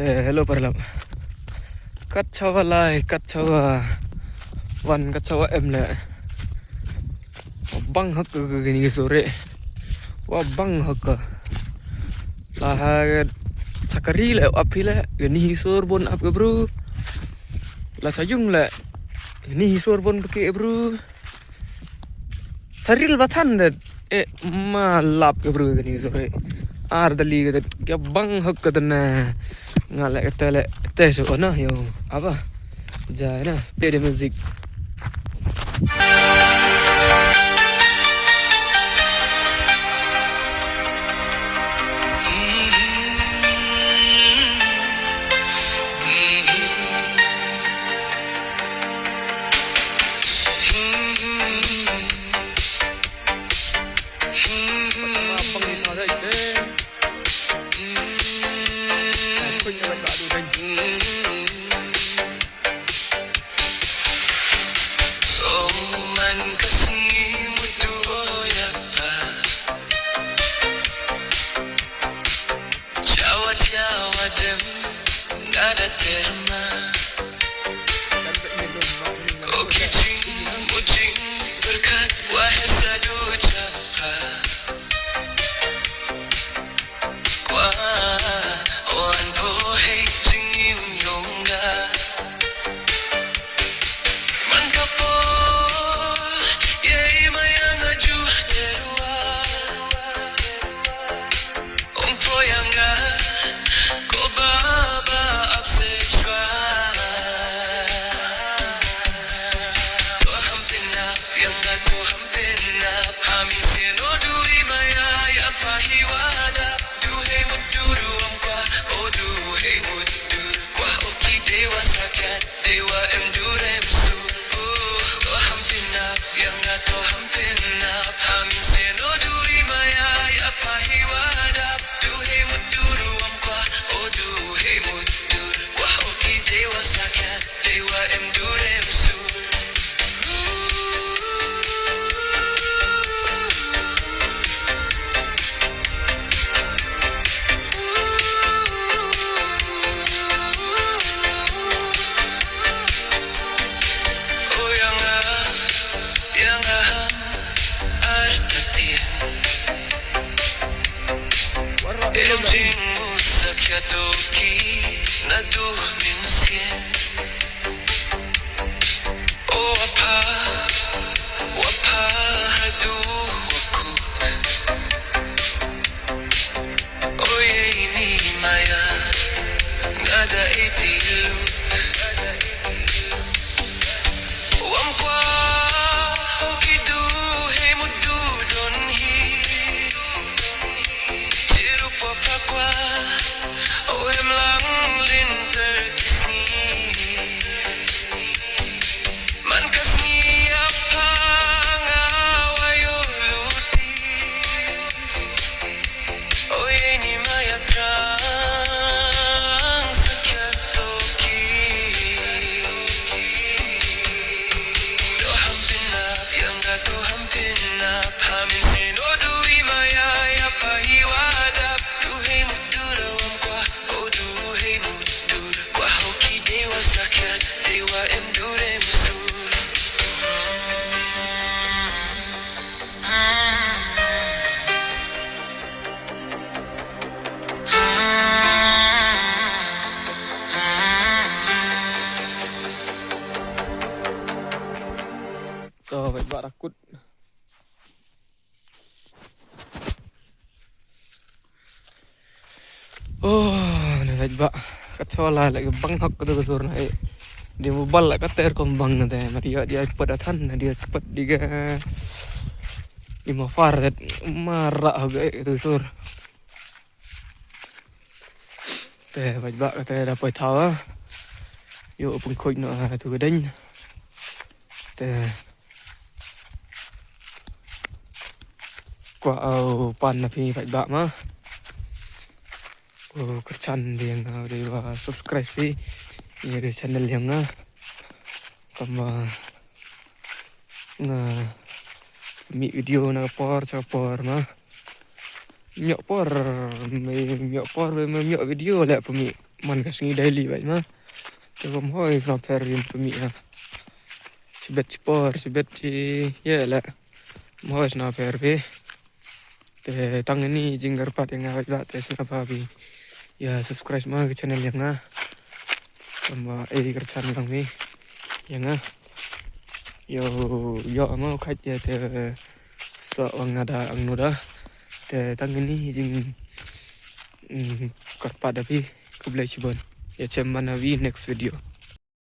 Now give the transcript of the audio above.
hello parlam. Cắt chawa lai, cắt chawa wan, cắt chawa em le. Bang hak gini sore. Wah bang hak. Lah sakari le api le gini sor bon ap ke bro. Lah sayung le gini sor bon ke bro. Saril batan de malap ke bro gini sore. Ar dali ke kya bang hak ke dana. Ngalek tele tes ko na yo apa jai na play the music. Vậy bạn đã cút. Này vậy bạn cắt cho lại cái băng học cái đồ rồi này dia mau bal lại cái ter kombang nanti mà dia pada than dia cepat dia mau faret marah agak itu sur teh vậy bạn teh dapat tahu yo pun khuid nó tu cái đánh teh quả pan là phi vậy bạn mà kerjaan dieng udah subscribe sih ya di channel yang kama mi video na por mah nyok por video lah pemi man kasih daily baik mah. Coba mau kenapa perin pemia. Sibet cipor, sibet ya lah. Mau kenapa perbe. Te tang ini jinggar pat yang awak buat tes apa bi. Ya subscribe mah ke channel yang ah. Sama kerjaan kami yang ah. Yo mau kait ya te seorang ada angnuda. Te tang ini jing karpat tapi kubelai cibon. Ya cuman nabi next video.